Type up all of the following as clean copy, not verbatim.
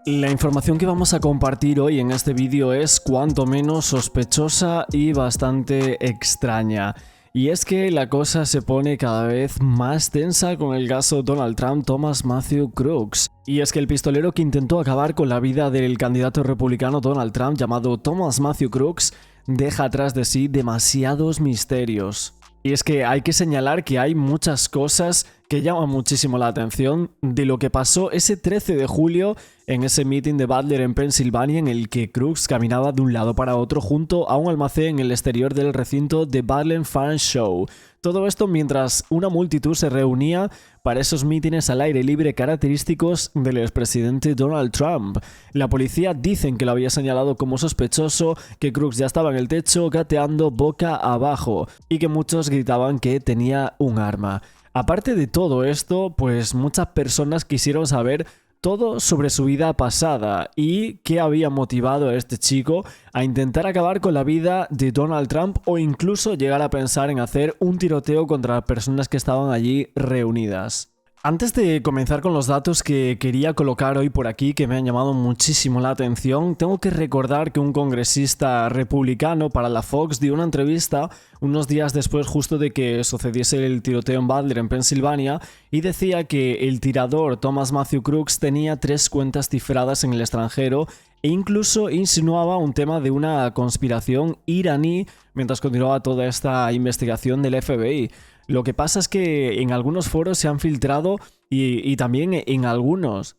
La información que vamos a compartir hoy en este vídeo es cuanto menos sospechosa y bastante extraña. Y es que la cosa se pone cada vez más tensa con el caso Donald Trump Thomas Matthew Crooks. Y es que el pistolero que intentó acabar con la vida del candidato republicano Donald Trump llamado Thomas Matthew Crooks deja atrás de sí demasiados misterios. Y es que hay que señalar que hay muchas cosas que llaman muchísimo la atención de lo que pasó ese 13 de julio en ese meeting de Butler en Pensilvania en el que Crooks caminaba de un lado para otro junto a un almacén en el exterior del recinto de Butler Farm Show. Todo esto mientras una multitud se reunía para esos mítines al aire libre característicos del expresidente Donald Trump. La policía dicen que lo había señalado como sospechoso, que Crooks ya estaba en el techo gateando boca abajo y que muchos gritaban que tenía un arma. Aparte de todo esto, pues muchas personas quisieron saber todo sobre su vida pasada y qué había motivado a este chico a intentar acabar con la vida de Donald Trump o incluso llegar a pensar en hacer un tiroteo contra las personas que estaban allí reunidas. Antes de comenzar con los datos que quería colocar hoy por aquí, que me han llamado muchísimo la atención, tengo que recordar que un congresista republicano para la Fox dio una entrevista unos días después justo de que sucediese el tiroteo en Butler en Pensilvania y decía que el tirador Thomas Matthew Crooks tenía 3 cuentas cifradas en el extranjero e incluso insinuaba un tema de una conspiración iraní mientras continuaba toda esta investigación del FBI. Lo que pasa es que en algunos foros se han filtrado y también en algunos.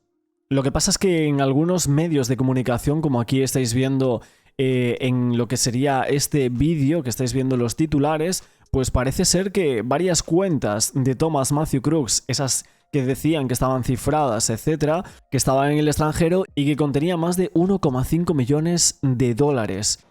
Lo que pasa es que en algunos medios de comunicación, como aquí estáis viendo en lo que sería este vídeo, que estáis viendo los titulares, pues parece ser que varias cuentas de Thomas Matthew Crooks, esas que decían que estaban cifradas, etcétera, que estaban en el extranjero y que contenían más de 1,5 millones de dólares.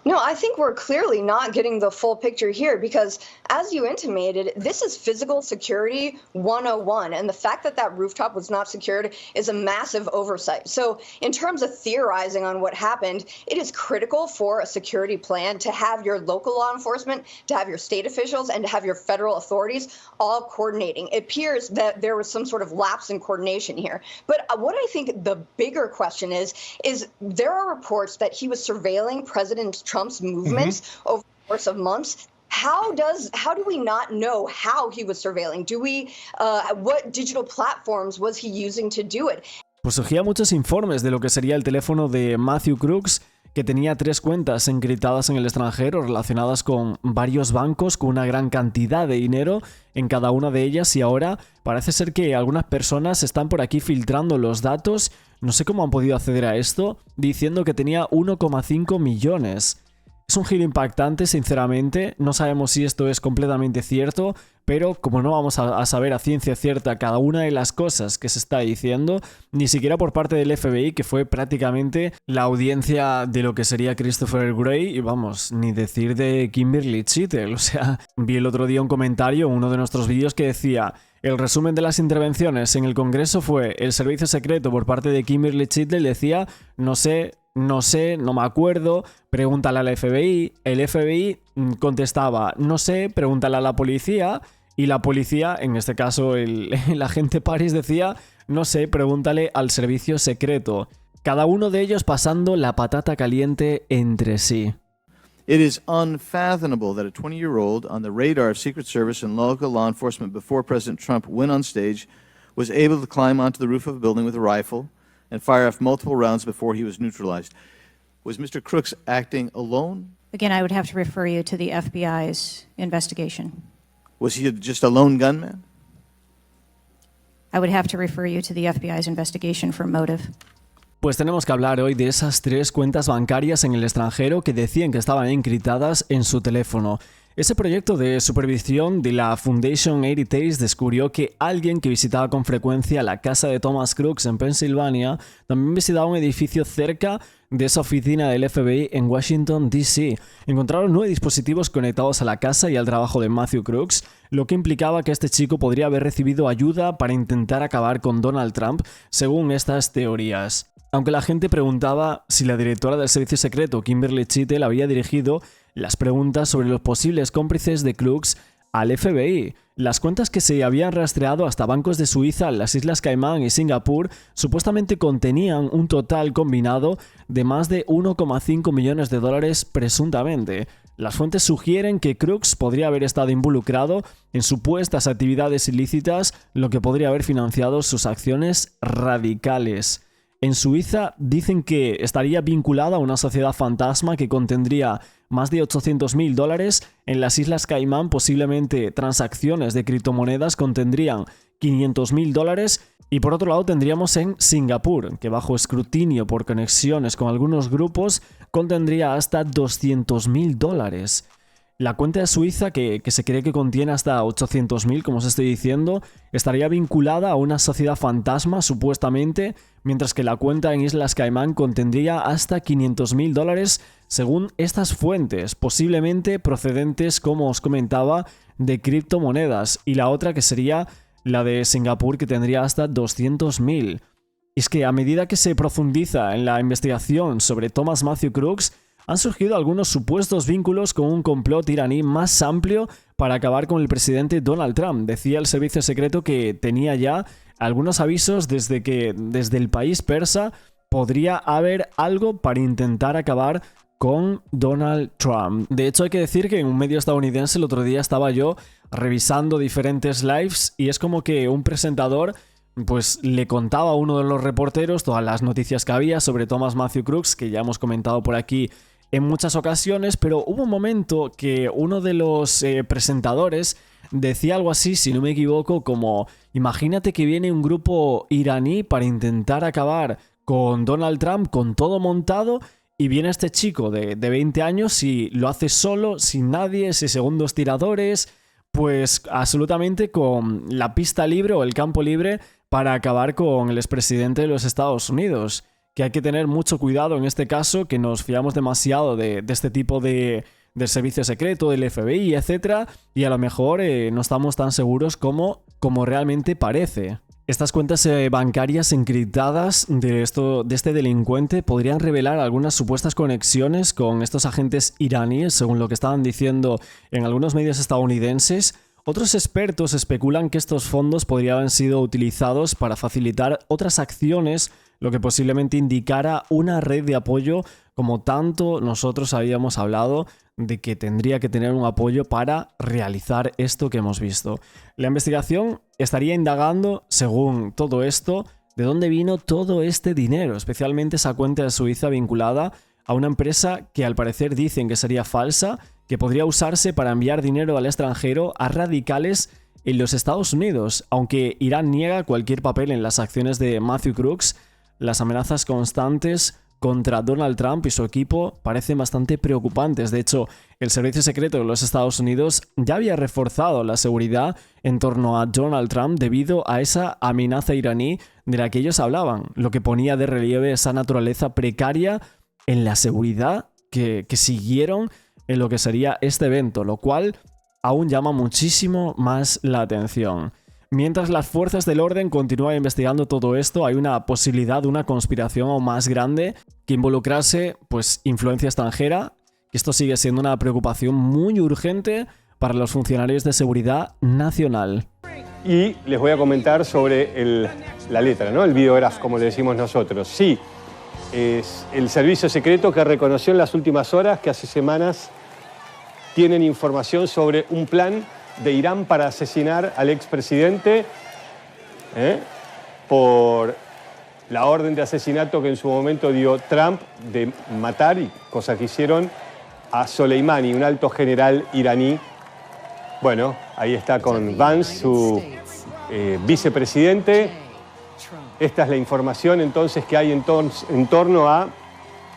No, I think we're clearly not getting the full picture here because, as you intimated, this is physical security 101. And the fact that that rooftop was not secured is a massive oversight. So in terms of theorizing on what happened, it is critical for a security plan to have your local law enforcement, to have your state officials, and to have your federal authorities all coordinating. It appears that there was some sort of lapse in coordination here. But what I think the bigger question is there are reports that he was surveilling President Trump's movements over the course of months. How do we not know how he was surveilling? What digital platforms was he using to do it? Pues surgían muchos informes de lo que sería el teléfono de Matthew Crooks, que tenía 3 cuentas encriptadas en el extranjero relacionadas con varios bancos con una gran cantidad de dinero en cada una de ellas y ahora parece ser que algunas personas están por aquí filtrando los datos, no sé cómo han podido acceder a esto, diciendo que tenía 1,5 millones. Es un giro impactante, sinceramente, no sabemos si esto es completamente cierto, pero como no vamos a saber a ciencia cierta cada una de las cosas que se está diciendo, ni siquiera por parte del FBI, que fue prácticamente la audiencia de lo que sería Christopher Wray, y vamos, ni decir de Kimberly Chittle. O sea, vi el otro día un comentario en uno de nuestros vídeos que decía: el resumen de las intervenciones en el Congreso fue el servicio secreto por parte de Kimberly Chittle decía, no sé, no me acuerdo, pregúntale al FBI. El FBI contestaba, no sé, pregúntale a la policía. Y la policía, en este caso el agente Paris, decía, no sé, pregúntale al servicio secreto. Cada uno de ellos pasando la patata caliente entre sí. It is unfathomable that a 20-year-old on the radar of Secret Service and local law enforcement before President Trump went on stage was able to climb onto the roof of a building with a rifle and fire off multiple rounds before he was neutralized. Was Mr. Crooks acting alone? Again, I would have to refer you to the FBI's investigation. Was he just a lone gunman? I would have to refer you to the FBI's investigation for motive. Pues tenemos que hablar hoy de esas 3 cuentas bancarias en el extranjero que decían que estaban encriptadas en su teléfono. Ese proyecto de supervisión de la Foundation Heritage descubrió que alguien que visitaba con frecuencia la casa de Thomas Crooks en Pensilvania también visitaba un edificio cerca de esa oficina del FBI en Washington, D.C. Encontraron 9 dispositivos conectados a la casa y al trabajo de Matthew Crooks, lo que implicaba que este chico podría haber recibido ayuda para intentar acabar con Donald Trump, según estas teorías. Aunque la gente preguntaba si la directora del servicio secreto, Kimberly Chittle, había dirigido las preguntas sobre los posibles cómplices de Crooks al FBI. Las cuentas que se habían rastreado hasta bancos de Suiza, las Islas Caimán y Singapur supuestamente contenían un total combinado de más de 1,5 millones de dólares presuntamente. Las fuentes sugieren que Crooks podría haber estado involucrado en supuestas actividades ilícitas, lo que podría haber financiado sus acciones radicales. En Suiza dicen que estaría vinculada a una sociedad fantasma que contendría más de $800.000. En las Islas Caimán posiblemente transacciones de criptomonedas contendrían $500.000. Y por otro lado tendríamos en Singapur, que bajo escrutinio por conexiones con algunos grupos contendría hasta $200.000. La cuenta de Suiza, que se cree que contiene hasta 800.000, como os estoy diciendo, estaría vinculada a una sociedad fantasma, supuestamente, mientras que la cuenta en Islas Caimán contendría hasta $500.000, según estas fuentes, posiblemente procedentes, como os comentaba, de criptomonedas, y la otra que sería la de Singapur, que tendría hasta 200.000. Y es que a medida que se profundiza en la investigación sobre Thomas Matthew Crooks, han surgido algunos supuestos vínculos con un complot iraní más amplio para acabar con el presidente Donald Trump. Decía el servicio secreto que tenía ya algunos avisos desde que desde el país persa podría haber algo para intentar acabar con Donald Trump. De hecho, hay que decir que en un medio estadounidense el otro día estaba yo revisando diferentes lives y es como que un presentador pues le contaba a uno de los reporteros todas las noticias que había sobre Thomas Matthew Crooks, que ya hemos comentado por aquí en muchas ocasiones, pero hubo un momento que uno de los presentadores decía algo así, si no me equivoco, como: imagínate que viene un grupo iraní para intentar acabar con Donald Trump con todo montado, y viene este chico de 20 años y lo hace solo, sin nadie, sin segundos tiradores, pues absolutamente con la pista libre o el campo libre para acabar con el expresidente de los Estados Unidos. Que hay que tener mucho cuidado en este caso, que nos fiamos demasiado de este tipo del servicio secreto, del FBI, etc. Y a lo mejor no estamos tan seguros como realmente parece. Estas cuentas bancarias encriptadas de este delincuente podrían revelar algunas supuestas conexiones con estos agentes iraníes, según lo que estaban diciendo en algunos medios estadounidenses. Otros expertos especulan que estos fondos podrían haber sido utilizados para facilitar otras acciones, lo que posiblemente indicara una red de apoyo, como tanto nosotros habíamos hablado de que tendría que tener un apoyo para realizar esto que hemos visto. La investigación estaría indagando, según todo esto, de dónde vino todo este dinero, especialmente esa cuenta de Suiza vinculada a una empresa que al parecer dicen que sería falsa, que podría usarse para enviar dinero al extranjero a radicales en los Estados Unidos. Aunque Irán niega cualquier papel en las acciones de Matthew Crooks, las amenazas constantes contra Donald Trump y su equipo parecen bastante preocupantes. De hecho, el servicio secreto de los Estados Unidos ya había reforzado la seguridad en torno a Donald Trump debido a esa amenaza iraní de la que ellos hablaban, lo que ponía de relieve esa naturaleza precaria en la seguridad que siguieron en lo que sería este evento, lo cual aún llama muchísimo más la atención. Mientras las fuerzas del orden continúan investigando todo esto, hay una posibilidad de una conspiración aún más grande que involucrase influencia extranjera, que esto sigue siendo una preocupación muy urgente para los funcionarios de seguridad nacional. Y les voy a comentar sobre la letra, ¿no? El videograph, como le decimos nosotros. Sí, es el servicio secreto que reconoció en las últimas horas que hace semanas tienen información sobre un plan de Irán para asesinar al expresidente por la orden de asesinato que en su momento dio Trump de matar, y cosa que hicieron, a Soleimani, un alto general iraní. Bueno, ahí está con Vance, su vicepresidente. Esta es la información entonces que hay en torno a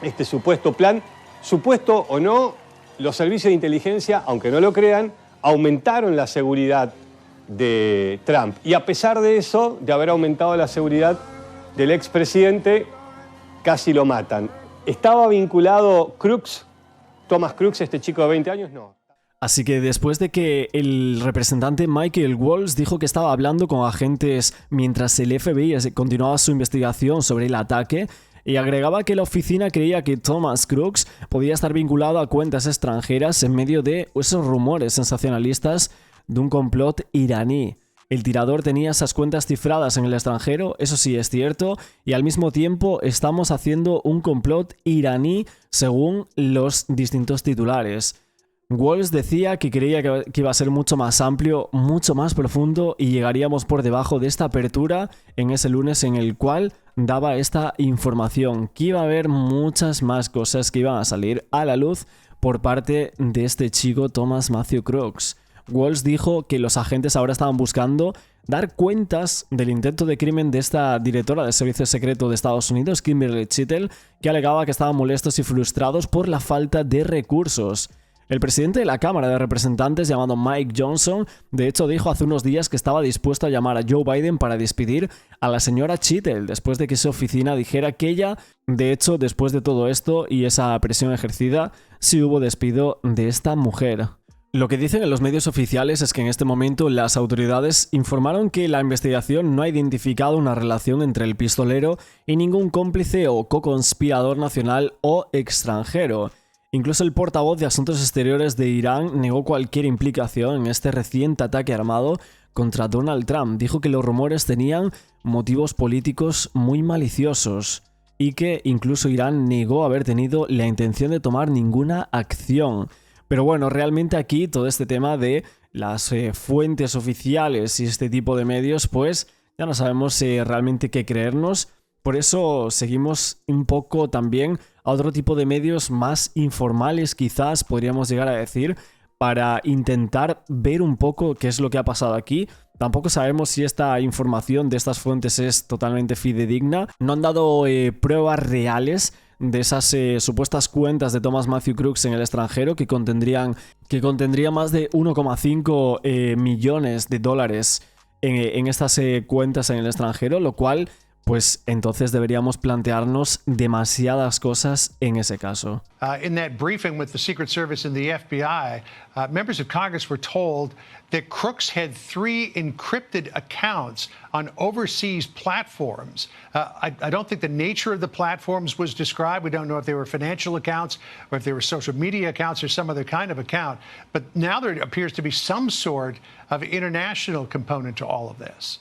este supuesto plan. Supuesto o no, los servicios de inteligencia, aunque no lo crean, aumentaron la seguridad de Trump. Y a pesar de eso, de haber aumentado la seguridad del expresidente, casi lo matan. ¿Estaba vinculado Crooks, Thomas Crooks, este chico de 20 años? No. Así que después de que el representante Michael Waltz dijo que estaba hablando con agentes mientras el FBI continuaba su investigación sobre el ataque, y agregaba que la oficina creía que Thomas Crooks podía estar vinculado a cuentas extranjeras en medio de esos rumores sensacionalistas de un complot iraní. El tirador tenía esas cuentas cifradas en el extranjero, eso sí es cierto, y al mismo tiempo estamos haciendo un complot iraní según los distintos titulares. Walls decía que creía que iba a ser mucho más amplio, mucho más profundo y llegaríamos por debajo de esta apertura en ese lunes en el cual daba esta información, que iba a haber muchas más cosas que iban a salir a la luz por parte de este chico Thomas Matthew Crooks. Walls dijo que los agentes ahora estaban buscando dar cuentas del intento de crimen de esta directora del Servicio Secreto de Estados Unidos, Kimberly Chittle, que alegaba que estaban molestos y frustrados por la falta de recursos. El presidente de la Cámara de Representantes, llamado Mike Johnson, de hecho dijo hace unos días que estaba dispuesto a llamar a Joe Biden para despedir a la señora Chittle después de que su oficina dijera que ella, de hecho, después de todo esto y esa presión ejercida, sí hubo despido de esta mujer. Lo que dicen en los medios oficiales es que en este momento las autoridades informaron que la investigación no ha identificado una relación entre el pistolero y ningún cómplice o co-conspirador nacional o extranjero. Incluso el portavoz de Asuntos Exteriores de Irán negó cualquier implicación en este reciente ataque armado contra Donald Trump. Dijo que los rumores tenían motivos políticos muy maliciosos y que incluso Irán negó haber tenido la intención de tomar ninguna acción. Pero bueno, realmente aquí todo este tema de las fuentes oficiales y este tipo de medios, pues ya no sabemos realmente qué creernos. Por eso seguimos un poco también a otro tipo de medios más informales, quizás podríamos llegar a decir, para intentar ver un poco qué es lo que ha pasado aquí. Tampoco sabemos si esta información de estas fuentes es totalmente fidedigna. No han dado pruebas reales de esas supuestas cuentas de Thomas Matthew Crooks en el extranjero que contendría más de 1,5 millones de dólares en estas cuentas en el extranjero, lo cual pues entonces deberíamos plantearnos demasiadas cosas en ese caso. In that briefing with the Secret Service and the FBI, members of Congress were told that Crooks had 3 encrypted accounts on overseas platforms. I don't think the nature of the platforms was described. We don't know if they were financial accounts or if they were social media accounts or some other kind of account. But now there appears to be some sort of international component to all of this.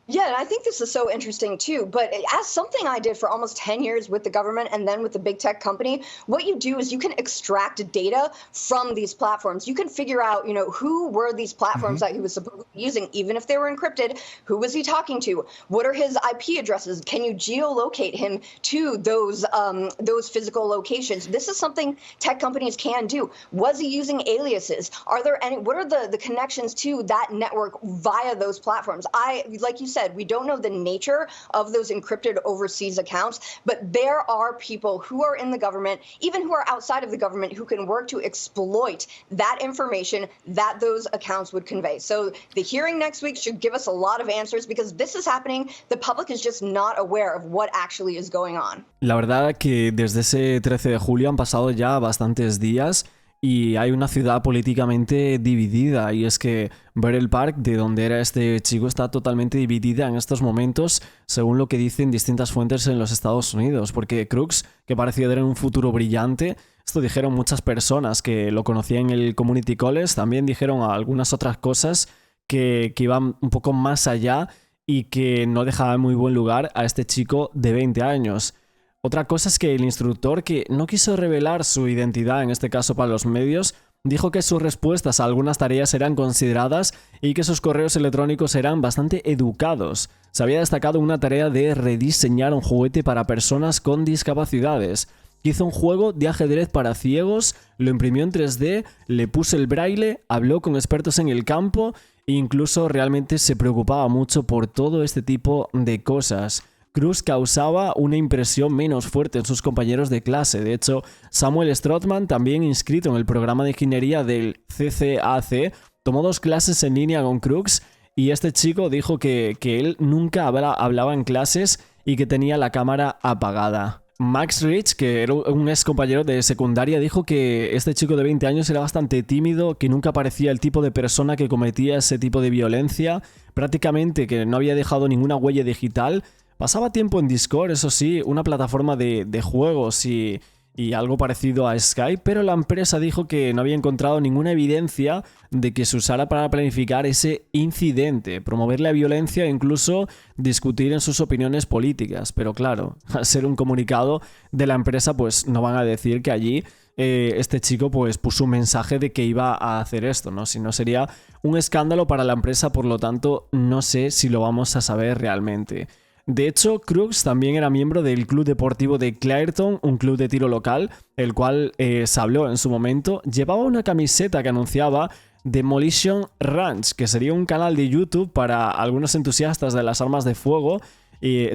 Yeah, and I think this is so interesting too, but as something I did for almost 10 years with the government and then with the big tech company, what you do is you can extract data from these platforms. You can figure out, who were these platforms that he was supposed to be using, even if they were encrypted. Who was he talking to? What are his IP addresses? Can you geolocate him to those physical locations? This is something tech companies can do. Was he using aliases? What are the connections to that network via those platforms? Like you said, we don't know the nature of those encrypted overseas accounts, but there are people who are in the government, even who are outside of the government, who can work to exploit that information that those accounts would convey. So the hearing next week should give us a lot of answers because this is happening. The public is just not aware of what actually is going on. La verdad que desde ese 13 de julio han pasado ya bastantes días y hay una ciudad políticamente dividida, y es que Borough Park, de donde era este chico, está totalmente dividida en estos momentos, según lo que dicen distintas fuentes en los Estados Unidos, porque Crooks, que parecía tener un futuro brillante, esto dijeron muchas personas que lo conocían en el Community College, también dijeron algunas otras cosas que iban un poco más allá y que no dejaban muy buen lugar a este chico de 20 años. Otra cosa es que el instructor, que no quiso revelar su identidad, en este caso para los medios, dijo que sus respuestas a algunas tareas eran consideradas y que sus correos electrónicos eran bastante educados. Se había destacado una tarea de rediseñar un juguete para personas con discapacidades. Hizo un juego de ajedrez para ciegos, lo imprimió en 3D, le puso el braille, habló con expertos en el campo e incluso realmente se preocupaba mucho por todo este tipo de cosas. Crooks causaba una impresión menos fuerte en sus compañeros de clase. De hecho, Samuel Strothman, también inscrito en el programa de ingeniería del CCAC, tomó 2 clases en línea con Crooks y este chico dijo que él nunca hablaba en clases y que tenía la cámara apagada. Max Rich, que era un ex compañero de secundaria, dijo que este chico de 20 años era bastante tímido, que nunca parecía el tipo de persona que cometía ese tipo de violencia, prácticamente que no había dejado ninguna huella digital. Pasaba tiempo en Discord, eso sí, una plataforma de juegos y y algo parecido a Skype, pero la empresa dijo que no había encontrado ninguna evidencia de que se usara para planificar ese incidente, promover la violencia e incluso discutir en sus opiniones políticas. Pero claro, al ser un comunicado de la empresa, pues no van a decir que allí este chico pues puso un mensaje de que iba a hacer esto, ¿no? Si no sería un escándalo para la empresa, por lo tanto no sé si lo vamos a saber realmente. De hecho, Crooks también era miembro del club deportivo de Clairton, un club de tiro local, el cual se habló en su momento. Llevaba una camiseta que anunciaba Demolition Ranch, que sería un canal de YouTube para algunos entusiastas de las armas de fuego.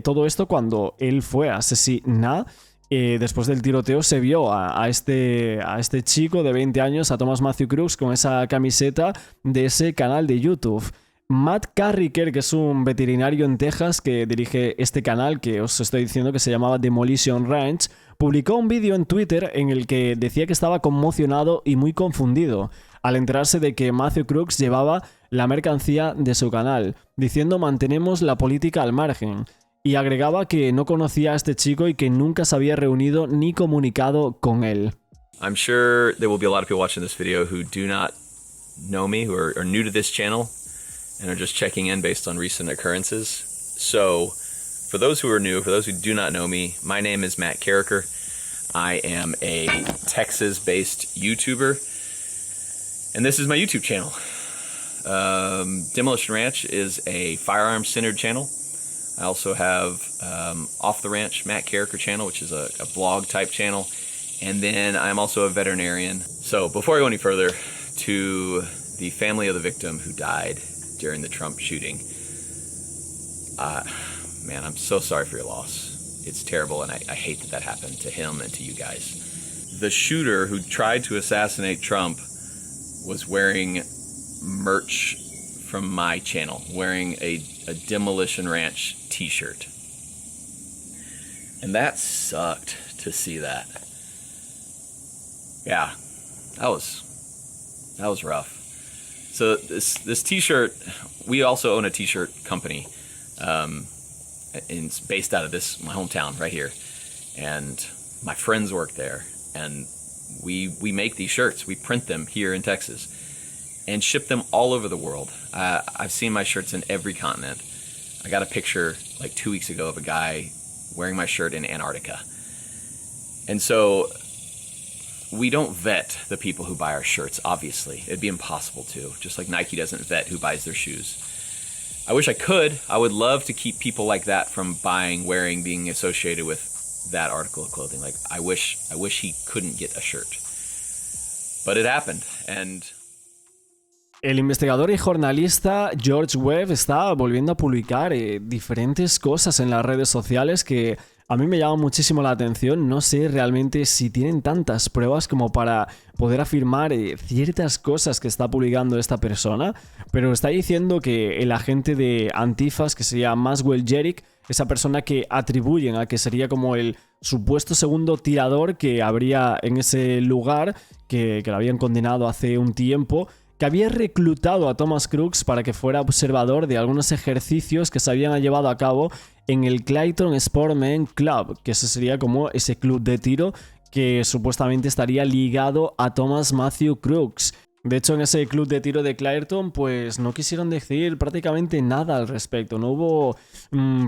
Todo esto cuando él fue asesinado. Después del tiroteo se vio a este chico de 20 años, a Thomas Matthew Crooks, con esa camiseta de ese canal de YouTube. Matt Carricker, que es un veterinario en Texas que dirige este canal que os estoy diciendo que se llamaba Demolition Ranch, publicó un vídeo en Twitter en el que decía que estaba conmocionado y muy confundido al enterarse de que Matthew Crooks llevaba la mercancía de su canal, diciendo mantenemos la política al margen, y agregaba que no conocía a este chico y que nunca se había reunido ni comunicado con él. I'm sure there will be a lot of people watching this video who do not know me, who are new to this channel and are just checking in based on recent occurrences. So, for those who are new, for those who do not know me, my name is Matt Carricker. I am a Texas-based YouTuber, and this is my YouTube channel. Demolition Ranch is a firearms-centered channel. I also have Off the Ranch Matt Carricker channel, which is a blog-type channel, and then I'm also a veterinarian. So, before I go any further, to the family of the victim who died during the Trump shooting. Man, I'm so sorry for your loss. It's terrible, and I hate that happened to him and to you guys. The shooter who tried to assassinate Trump was wearing merch from my channel, wearing a Demolition Ranch t-shirt. And that sucked to see that. Yeah, that was rough. So this t-shirt, we also own a t-shirt company, it's based out of my hometown right here, and my friends work there, and we make these shirts. We print them here in Texas and ship them all over the world. I've seen my shirts in every continent. I got a picture like 2 weeks ago of a guy wearing my shirt in Antarctica. And so we don't vet the people who buy our shirts, obviously. It'd be impossible to, just like Nike doesn't vet who buys their shoes. I wish I could. I would love to keep people like that from buying, wearing, being associated with that article of clothing. Like, I wish he couldn't get a shirt. But it happened, and... El investigador y jornalista George Webb está volviendo a publicar diferentes cosas en las redes sociales que a mí me llama muchísimo la atención. No sé realmente si tienen tantas pruebas como para poder afirmar ciertas cosas que está publicando esta persona, pero está diciendo que el agente de Antifas, que sería Maxwell Jerick, esa persona que atribuyen a que sería como el supuesto segundo tirador que habría en ese lugar, que lo habían condenado hace un tiempo, que había reclutado a Thomas Crooks para que fuera observador de algunos ejercicios que se habían llevado a cabo en el Clayton Sportsman Club, que ese sería como ese club de tiro que supuestamente estaría ligado a Thomas Matthew Crooks. De hecho, en ese club de tiro de Clayton, pues no quisieron decir prácticamente nada al respecto. No hubo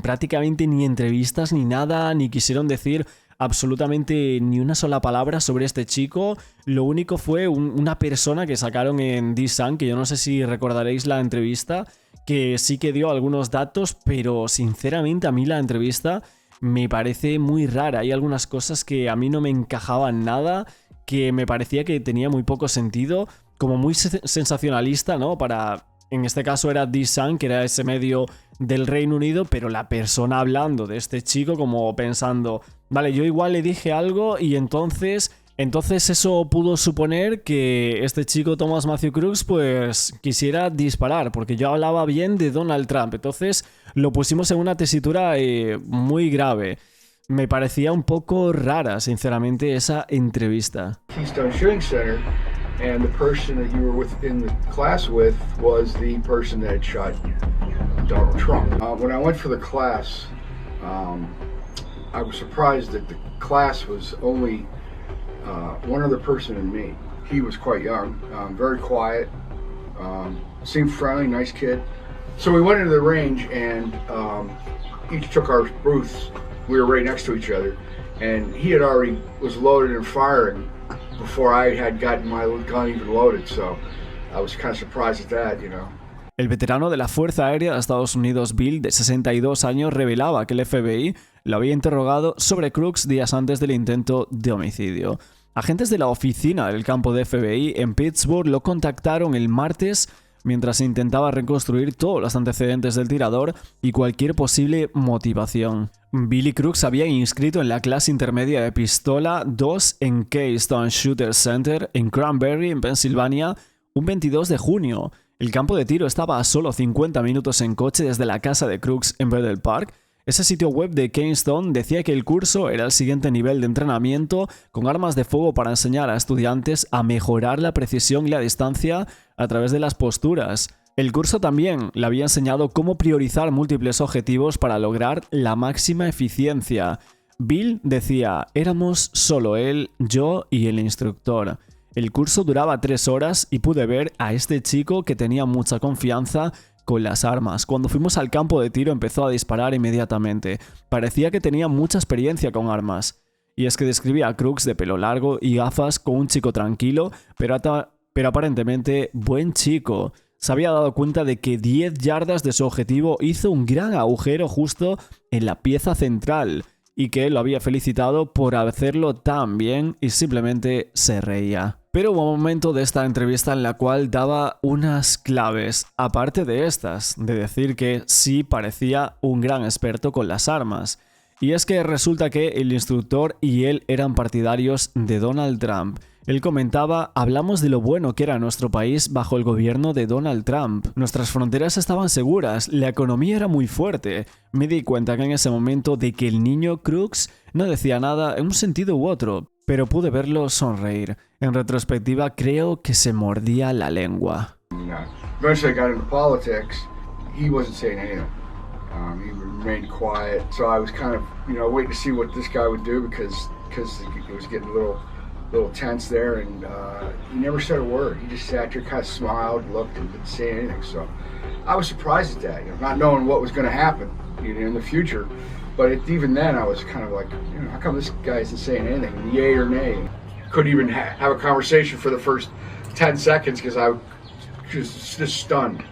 prácticamente ni entrevistas ni nada, ni quisieron decir absolutamente ni una sola palabra sobre este chico. Lo único fue una persona que sacaron en The Sun, que yo no sé si recordaréis la entrevista, que sí que dio algunos datos, pero sinceramente a mí la entrevista me parece muy rara. Hay algunas cosas que a mí no me encajaban nada, que me parecía que tenía muy poco sentido, como muy sensacionalista, ¿no? En este caso era The Sun, que era ese medio del Reino Unido, pero la persona hablando de este chico como pensando, vale, yo igual le dije algo y entonces eso pudo suponer que este chico Thomas Matthew Crooks pues quisiera disparar, porque yo hablaba bien de Donald Trump. Entonces lo pusimos en una tesitura muy grave. Me parecía un poco rara, sinceramente, esa entrevista. Keystone Shooting Center, and the person that you were in the class with was the person that had shot Donald Trump. When I went for the class, I was surprised that the class was only one other person and me. He was quite young, very quiet, seemed friendly, nice kid. So we went into the range and each took our booths. We were right next to each other, and he had already was loaded and firing before I had gotten my gun even loaded. So I was kind of surprised at that, you know. El veterano de la Fuerza Aérea de Estados Unidos, Bill, de 62 años, revelaba que el FBI lo había interrogado sobre Crooks días antes del intento de homicidio. Agentes de la oficina del campo de FBI en Pittsburgh lo contactaron el martes mientras intentaba reconstruir todos los antecedentes del tirador y cualquier posible motivación. Billy Crooks se había inscrito en la clase intermedia de pistola 2 en Keystone Shooter Center en Cranberry, en Pensilvania, un 22 de junio. El campo de tiro estaba a solo 50 minutos en coche desde la casa de Crooks en Bethel Park. Ese sitio web de Keystone decía que el curso era el siguiente nivel de entrenamiento con armas de fuego para enseñar a estudiantes a mejorar la precisión y la distancia a través de las posturas. El curso también le había enseñado cómo priorizar múltiples objetivos para lograr la máxima eficiencia. Bill decía, éramos solo él, yo y el instructor. El curso duraba 3 horas y pude ver a este chico que tenía mucha confianza con las armas. Cuando fuimos al campo de tiro empezó a disparar inmediatamente. Parecía que tenía mucha experiencia con armas. Y es que describía a Crooks de pelo largo y gafas como un chico tranquilo, pero aparentemente buen chico. Se había dado cuenta de que 10 yardas de su objetivo hizo un gran agujero justo en la pieza central y que él lo había felicitado por hacerlo tan bien y simplemente se reía. Pero hubo un momento de esta entrevista en la cual daba unas claves, aparte de estas, de decir que sí parecía un gran experto con las armas. Y es que resulta que el instructor y él eran partidarios de Donald Trump. Él comentaba, hablamos de lo bueno que era nuestro país bajo el gobierno de Donald Trump. Nuestras fronteras estaban seguras, la economía era muy fuerte. Me di cuenta que en ese momento de que el niño Crooks no decía nada en un sentido u otro, pero pude verlo sonreír. En retrospectiva creo que se mordía la lengua. Eventually I got into politics. He wasn't saying anything. He remained quiet. So I was kind of, waiting to see what this guy would do because it was getting a little tense there, and he never said a word. He just sat there, kind of smiled, looked, and didn't say anything. So I was surprised at that, not knowing what was going to happen in the future. But even then, I was kind of like, how come this guy isn't saying anything, yay or nay? Couldn't even have a conversation for the first 10 seconds because I was just stunned.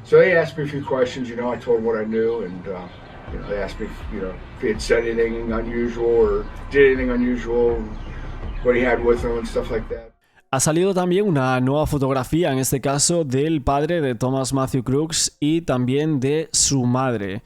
So they asked me a few questions, I told them what I knew, and they asked me, if he had said anything unusual or did anything unusual, what he had with him and stuff like that. Ha salido también una nueva fotografía, en este caso del padre de Thomas Matthew Crooks y también de su madre.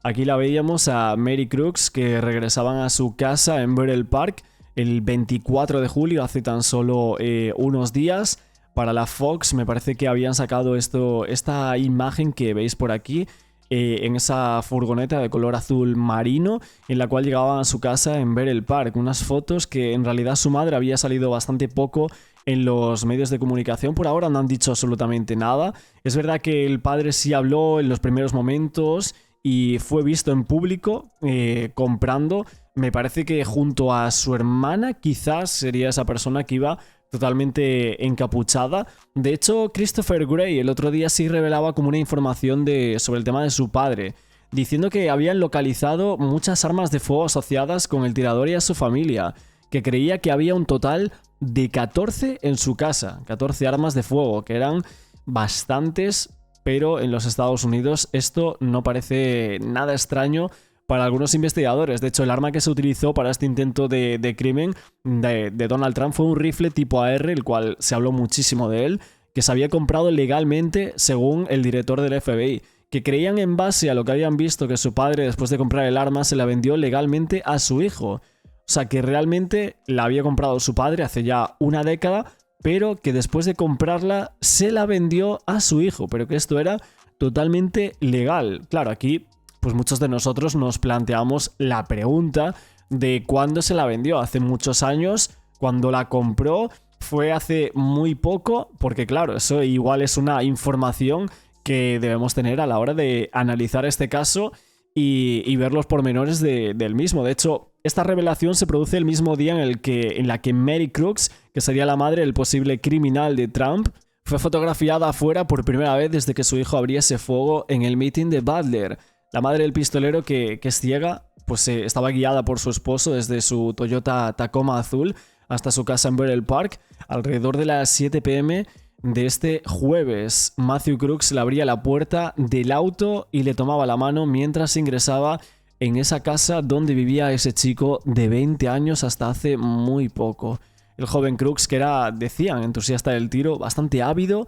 Aquí la veíamos a Mary Crooks, que regresaban a su casa en Bethel Park el 24 de julio, hace tan solo unos días. Para la Fox me parece que habían sacado esta imagen que veis por aquí, en esa furgoneta de color azul marino, en la cual llegaban a su casa en Bethel Park. Unas fotos que en realidad su madre había salido bastante poco en los medios de comunicación. Por ahora no han dicho absolutamente nada. Es verdad que el padre sí habló en los primeros momentos y fue visto en público comprando. Me parece que junto a su hermana quizás sería esa persona que iba totalmente encapuchada. De hecho, Christopher Gray el otro día sí revelaba como una información sobre el tema de su padre, diciendo que habían localizado muchas armas de fuego asociadas con el tirador y a su familia, que creía que había un total de 14 en su casa, 14 armas de fuego, que eran bastantes, pero en los Estados Unidos esto no parece nada extraño para algunos investigadores. De hecho, el arma que se utilizó para este intento de crimen de Donald Trump fue un rifle tipo AR, el cual se habló muchísimo de él, que se había comprado legalmente según el director del FBI, que creían en base a lo que habían visto que su padre, después de comprar el arma, se la vendió legalmente a su hijo. O sea, que realmente la había comprado su padre hace ya una década, pero que después de comprarla se la vendió a su hijo, pero que esto era totalmente legal. Claro, aquí pues muchos de nosotros nos planteamos la pregunta de cuándo se la vendió. Hace muchos años, cuando la compró, fue hace muy poco, porque claro, eso igual es una información que debemos tener a la hora de analizar este caso y ver los pormenores del mismo. De hecho, Esta revelación se produce el mismo día en la que Mary Crooks, que sería la madre del posible criminal de Trump, fue fotografiada afuera por primera vez desde que su hijo abriese fuego en el meeting de Butler. La madre del pistolero, que es ciega, pues estaba guiada por su esposo desde su Toyota Tacoma azul hasta su casa en Borough Park alrededor de las 7 p.m. de este jueves. Matthew Crooks le abría la puerta del auto y le tomaba la mano mientras ingresaba en esa casa donde vivía ese chico de 20 años hasta hace muy poco. El joven Crooks, que era, decían, entusiasta del tiro, bastante ávido,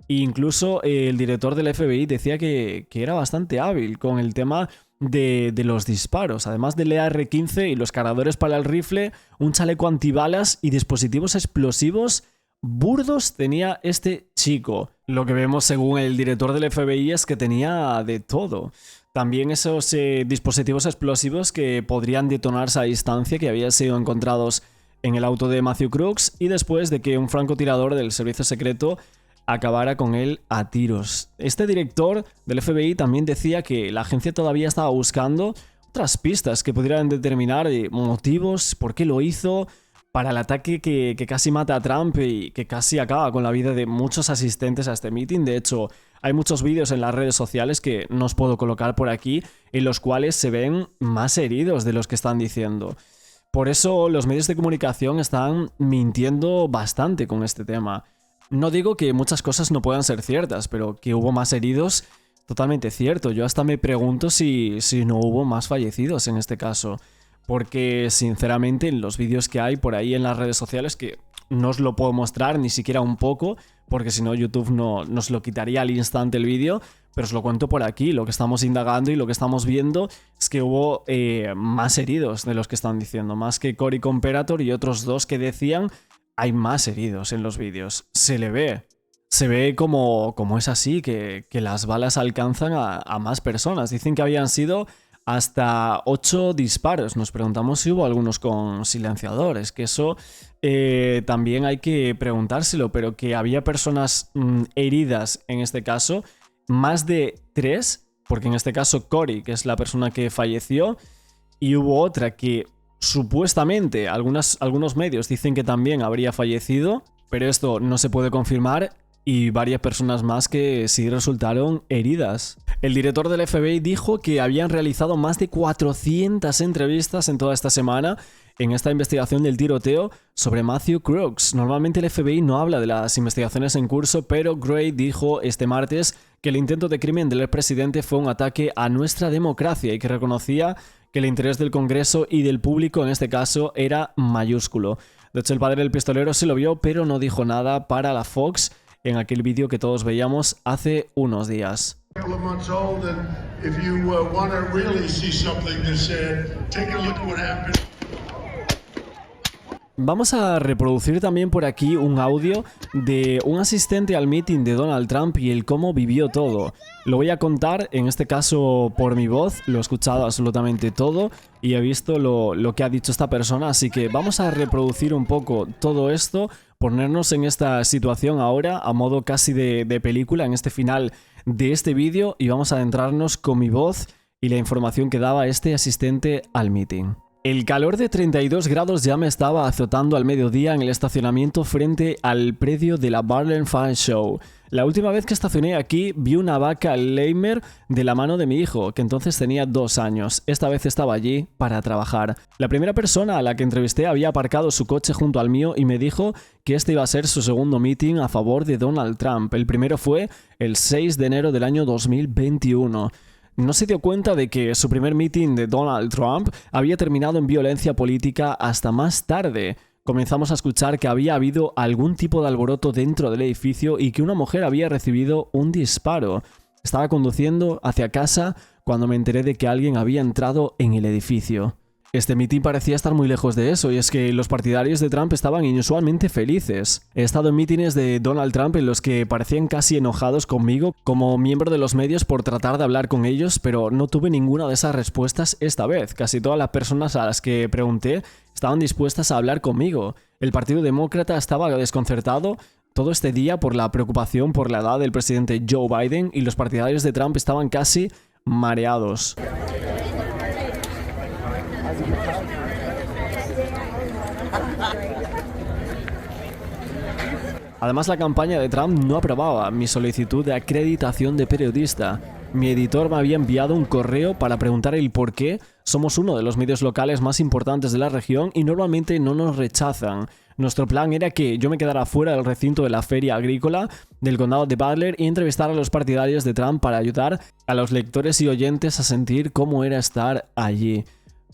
e incluso el director del FBI decía que era bastante hábil con el tema de los disparos. Además del AR-15 y los cargadores para el rifle, un chaleco antibalas y dispositivos explosivos burdos tenía este chico. Lo que vemos según el director del FBI es que tenía de todo. También esos dispositivos explosivos que podrían detonarse a distancia, que habían sido encontrados en el auto de Matthew Crooks y después de que un francotirador del servicio secreto acabara con él a tiros. Este director del FBI también decía que la agencia todavía estaba buscando otras pistas que pudieran determinar motivos, por qué lo hizo, para el ataque que casi mata a Trump y que casi acaba con la vida de muchos asistentes a este meeting. De hecho, hay muchos vídeos en las redes sociales que no os puedo colocar por aquí, en los cuales se ven más heridos de los que están diciendo. Por eso los medios de comunicación están mintiendo bastante con este tema. No digo que muchas cosas no puedan ser ciertas, pero que hubo más heridos, totalmente cierto. Yo hasta me pregunto si no hubo más fallecidos en este caso. Porque sinceramente en los vídeos que hay por ahí en las redes sociales, que no os lo puedo mostrar ni siquiera un poco, porque si no YouTube nos lo quitaría al instante el vídeo, pero os lo cuento por aquí. Lo que estamos indagando y lo que estamos viendo es que hubo más heridos de los que están diciendo, más que Cory Comperator y otros dos que decían, hay más heridos en los vídeos. Se ve como es así, que las balas alcanzan a más personas. Dicen que habían sido hasta 8 disparos. Nos preguntamos si hubo algunos con silenciadores, que eso también hay que preguntárselo, pero que había personas heridas en este caso, más de 3, porque en este caso Cory, que es la persona que falleció, y hubo otra que supuestamente algunos medios dicen que también habría fallecido, pero esto no se puede confirmar, y varias personas más que sí resultaron heridas. El director del FBI dijo que habían realizado más de 400 entrevistas en toda esta semana en esta investigación del tiroteo sobre Matthew Crooks. Normalmente el FBI no habla de las investigaciones en curso, pero Gray dijo este martes que el intento de crimen del expresidente fue un ataque a nuestra democracia y que reconocía que el interés del Congreso y del público en este caso era mayúsculo. De hecho, el padre del pistolero se lo vio, pero no dijo nada para la Fox en aquel vídeo que todos veíamos hace unos días. Vamos a reproducir también por aquí un audio de un asistente al meeting de Donald Trump y el cómo vivió todo. Lo voy a contar, en este caso por mi voz, lo he escuchado absolutamente todo y he visto lo que ha dicho esta persona, así que vamos a reproducir un poco todo esto, ponernos en esta situación ahora a modo casi de película en este final de este vídeo y vamos a adentrarnos con mi voz y la información que daba este asistente al meeting. El calor de 32 grados ya me estaba azotando al mediodía en el estacionamiento frente al predio de la Barlen Fire Show. La última vez que estacioné aquí vi una vaca lamer de la mano de mi hijo, que entonces tenía 2 años. Esta vez estaba allí para trabajar. La primera persona a la que entrevisté había aparcado su coche junto al mío y me dijo que este iba a ser su segundo meeting a favor de Donald Trump. El primero fue el 6 de enero del año 2021. No se dio cuenta de que su primer meeting de Donald Trump había terminado en violencia política hasta más tarde. Comenzamos a escuchar que había habido algún tipo de alboroto dentro del edificio y que una mujer había recibido un disparo. Estaba conduciendo hacia casa cuando me enteré de que alguien había entrado en el edificio. Este meeting parecía estar muy lejos de eso, y es que los partidarios de Trump estaban inusualmente felices. He estado en mítines de Donald Trump en los que parecían casi enojados conmigo como miembro de los medios por tratar de hablar con ellos, pero no tuve ninguna de esas respuestas esta vez. Casi todas las personas a las que pregunté estaban dispuestas a hablar conmigo. El Partido Demócrata estaba desconcertado todo este día por la preocupación por la edad del presidente Joe Biden, y los partidarios de Trump estaban casi mareados. Además, la campaña de Trump no aprobaba mi solicitud de acreditación de periodista. Mi editor me había enviado un correo para preguntar el por qué somos uno de los medios locales más importantes de la región y normalmente no nos rechazan. Nuestro plan era que yo me quedara fuera del recinto de la feria agrícola del condado de Butler y entrevistar a los partidarios de Trump para ayudar a los lectores y oyentes a sentir cómo era estar allí.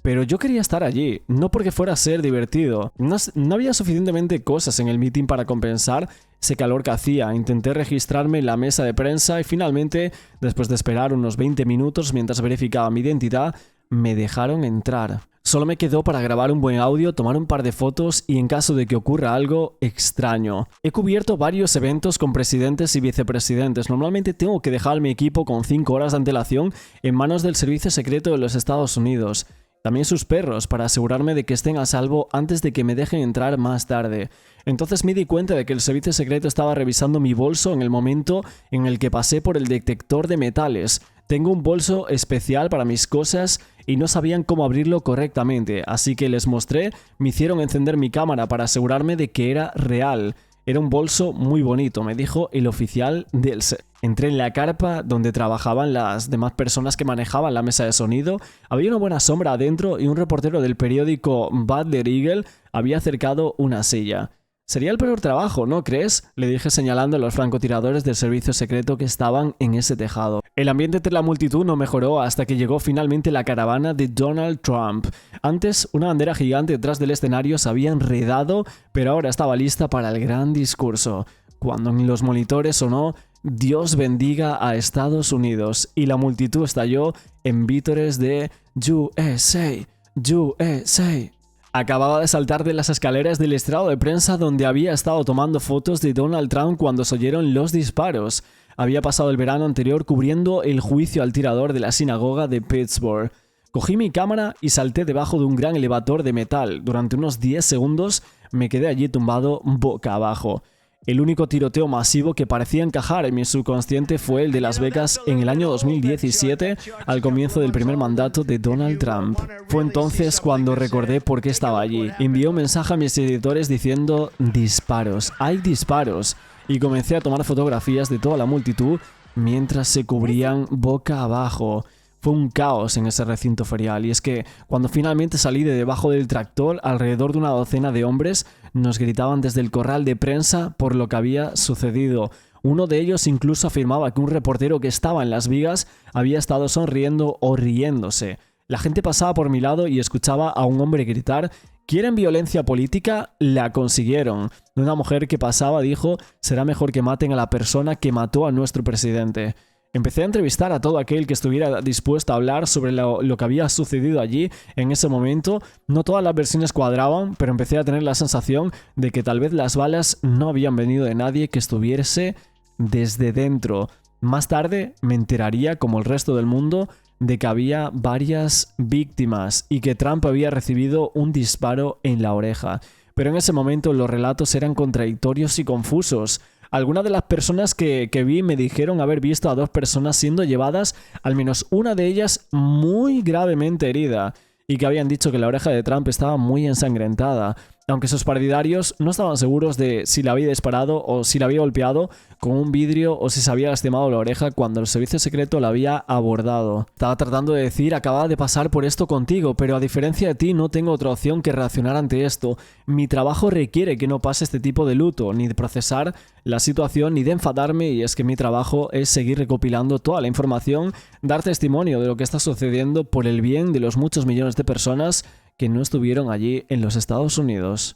Pero yo quería estar allí, no porque fuera a ser divertido. No había suficientemente cosas en el meeting para compensar ese calor que hacía. Intenté registrarme en la mesa de prensa y finalmente, después de esperar unos 20 minutos mientras verificaba mi identidad, me dejaron entrar. Solo me quedó para grabar un buen audio, tomar un par de fotos y en caso de que ocurra algo extraño. He cubierto varios eventos con presidentes y vicepresidentes. Normalmente tengo que dejar mi equipo con 5 horas de antelación en manos del Servicio Secreto de los Estados Unidos. También sus perros, para asegurarme de que estén a salvo antes de que me dejen entrar más tarde. Entonces me di cuenta de que el servicio secreto estaba revisando mi bolso en el momento en el que pasé por el detector de metales. Tengo un bolso especial para mis cosas y no sabían cómo abrirlo correctamente, así que les mostré, me hicieron encender mi cámara para asegurarme de que era real. Era un bolso muy bonito, me dijo el oficial del set. Entré en la carpa donde trabajaban las demás personas que manejaban la mesa de sonido. Había una buena sombra adentro y un reportero del periódico Butler Eagle había acercado una silla. Sería el peor trabajo, ¿no crees? Le dije señalando a los francotiradores del servicio secreto que estaban en ese tejado. El ambiente entre la multitud no mejoró hasta que llegó finalmente la caravana de Donald Trump. Antes, una bandera gigante detrás del escenario se había enredado, pero ahora estaba lista para el gran discurso. Cuando en los monitores sonó Dios bendiga a Estados Unidos y la multitud estalló en vítores de USA, USA. Acababa de saltar de las escaleras del estrado de prensa donde había estado tomando fotos de Donald Trump cuando se oyeron los disparos. Había pasado el verano anterior cubriendo el juicio al tirador de la sinagoga de Pittsburgh. Cogí mi cámara y salté debajo de un gran elevador de metal. Durante unos 10 segundos me quedé allí tumbado boca abajo. El único tiroteo masivo que parecía encajar en mi subconsciente fue el de Las Vegas en el año 2017, al comienzo del primer mandato de Donald Trump. Fue entonces cuando recordé por qué estaba allí. Envié un mensaje a mis editores diciendo disparos, hay disparos, y comencé a tomar fotografías de toda la multitud mientras se cubrían boca abajo. Fue un caos en ese recinto ferial y es que cuando finalmente salí de debajo del tractor, alrededor de una docena de hombres nos gritaban desde el corral de prensa por lo que había sucedido. Uno de ellos incluso afirmaba que un reportero que estaba en las vigas había estado sonriendo o riéndose. La gente pasaba por mi lado y escuchaba a un hombre gritar: ¿quieren violencia política? La consiguieron. Una mujer que pasaba dijo: será mejor que maten a la persona que mató a nuestro presidente. Empecé a entrevistar a todo aquel que estuviera dispuesto a hablar sobre lo que había sucedido allí en ese momento. No todas las versiones cuadraban, pero empecé a tener la sensación de que tal vez las balas no habían venido de nadie que estuviese desde dentro. Más tarde me enteraría, como el resto del mundo, de que había varias víctimas y que Trump había recibido un disparo en la oreja. Pero en ese momento los relatos eran contradictorios y confusos. Algunas de las personas que vi me dijeron haber visto a 2 personas siendo llevadas, al menos una de ellas muy gravemente herida, y que habían dicho que la oreja de Trump estaba muy ensangrentada, aunque sus partidarios no estaban seguros de si la había disparado o si la había golpeado con un vidrio o si se había lastimado la oreja cuando el servicio secreto la había abordado. Estaba tratando de decir: acababa de pasar por esto contigo, pero a diferencia de ti no tengo otra opción que reaccionar ante esto. Mi trabajo requiere que no pase este tipo de luto, ni de procesar la situación, ni de enfadarme, y es que mi trabajo es seguir recopilando toda la información, dar testimonio de lo que está sucediendo por el bien de los muchos millones de personas que no estuvieron allí en los Estados Unidos.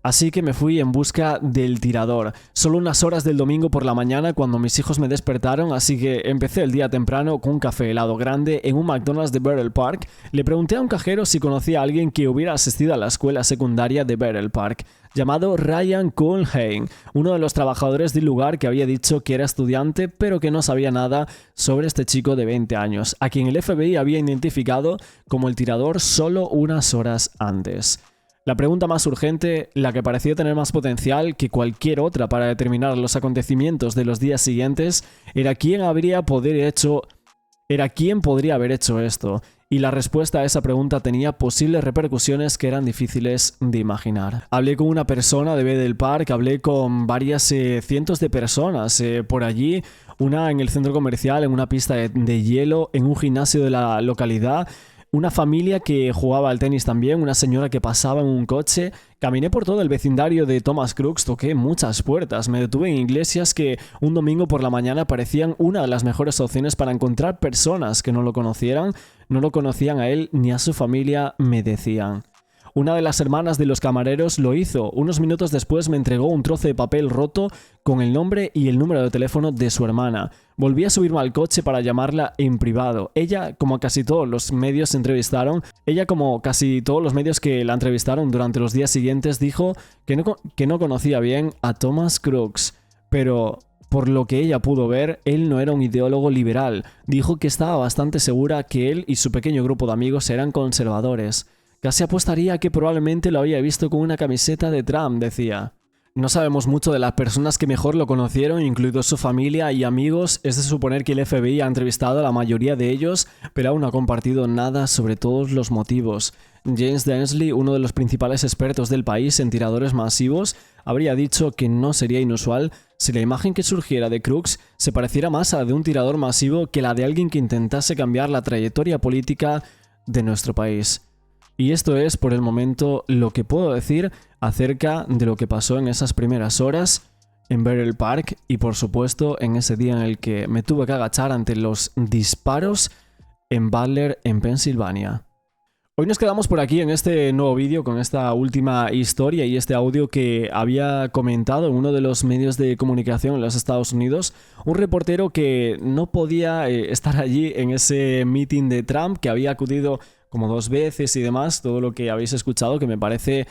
Así que me fui en busca del tirador. Solo unas horas del domingo por la mañana cuando mis hijos me despertaron, así que empecé el día temprano con un café helado grande en un McDonald's de Bethel Park. Le pregunté a un cajero si conocía a alguien que hubiera asistido a la escuela secundaria de Bethel Park, llamado Ryan Culhane, uno de los trabajadores del lugar que había dicho que era estudiante pero que no sabía nada sobre este chico de 20 años, a quien el FBI había identificado como el tirador solo unas horas antes. La pregunta más urgente, la que parecía tener más potencial que cualquier otra para determinar los acontecimientos de los días siguientes, era quién podría haber hecho esto. Y la respuesta a esa pregunta tenía posibles repercusiones que eran difíciles de imaginar. Hablé con una persona de Bethel Park, hablé con varias cientos de personas por allí, una en el centro comercial, en una pista de hielo, en un gimnasio de la localidad, una familia que jugaba al tenis también, una señora que pasaba en un coche. Caminé por todo el vecindario de Thomas Crooks, toqué muchas puertas, me detuve en iglesias que un domingo por la mañana parecían una de las mejores opciones para encontrar personas que no lo conocían a él ni a su familia, me decían. Una de las hermanas de los camareros lo hizo. Unos minutos después me entregó un trozo de papel roto con el nombre y el número de teléfono de su hermana. Volví a subirme al coche para llamarla en privado. Ella, como casi todos los medios que la entrevistaron durante los días siguientes, dijo que no conocía bien a Thomas Crooks, pero por lo que ella pudo ver, él no era un ideólogo liberal. Dijo que estaba bastante segura que él y su pequeño grupo de amigos eran conservadores. Casi apostaría que probablemente lo había visto con una camiseta de Trump, decía. No sabemos mucho de las personas que mejor lo conocieron, incluido su familia y amigos. Es de suponer que el FBI ha entrevistado a la mayoría de ellos, pero aún no ha compartido nada sobre todos los motivos. James Densley, uno de los principales expertos del país en tiradores masivos, habría dicho que no sería inusual si la imagen que surgiera de Crooks se pareciera más a la de un tirador masivo que la de alguien que intentase cambiar la trayectoria política de nuestro país. Y esto es, por el momento, lo que puedo decir acerca de lo que pasó en esas primeras horas en Bethel Park y, por supuesto, en ese día en el que me tuve que agachar ante los disparos en Butler, en Pensilvania. Hoy nos quedamos por aquí en este nuevo vídeo con esta última historia y este audio que había comentado en uno de los medios de comunicación en los Estados Unidos. Un reportero que no podía estar allí en ese meeting de Trump, que había acudido como 2 veces y demás, todo lo que habéis escuchado, que me parece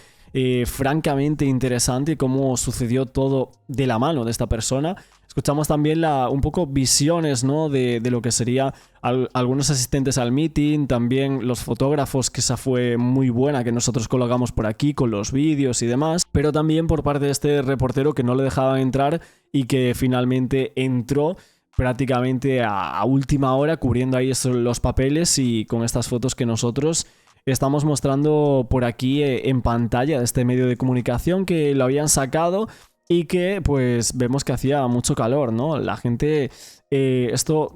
francamente interesante cómo sucedió todo de la mano de esta persona. Escuchamos también un poco visiones, ¿no?, de lo que sería algunos asistentes al meeting, también los fotógrafos, que esa fue muy buena, que nosotros colocamos por aquí con los vídeos y demás, pero también por parte de este reportero que no le dejaban entrar y que finalmente entró prácticamente a última hora, cubriendo ahí los papeles y con estas fotos que nosotros estamos mostrando por aquí en pantalla de este medio de comunicación, que lo habían sacado y que pues vemos que hacía mucho calor, ¿no? La gente, esto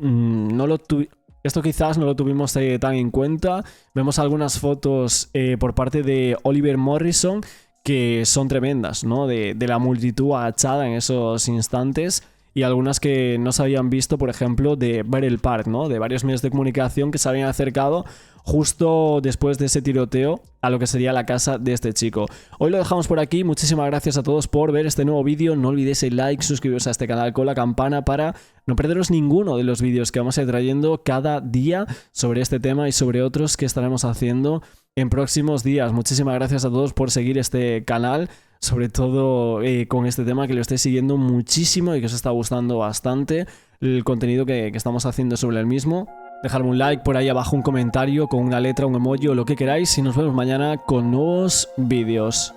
quizás no lo tuvimos tan en cuenta. Vemos algunas fotos por parte de Oliver Morrison que son tremendas, ¿no? De la multitud agachada en esos instantes. Y algunas que no se habían visto, por ejemplo, de Bethel Park, ¿no? De varios medios de comunicación que se habían acercado justo después de ese tiroteo a lo que sería la casa de este chico. Hoy lo dejamos por aquí. Muchísimas gracias a todos por ver este nuevo vídeo. No olvidéis el like, suscribiros a este canal con la campana para no perderos ninguno de los vídeos que vamos a ir trayendo cada día sobre este tema y sobre otros que estaremos haciendo en próximos días. Muchísimas gracias a todos por seguir este canal, sobre todo con este tema, que lo estáis siguiendo muchísimo y que os está gustando bastante el contenido que estamos haciendo sobre el mismo. Dejadme un like por ahí abajo, un comentario con una letra, un emoji o lo que queráis, y nos vemos mañana con nuevos vídeos.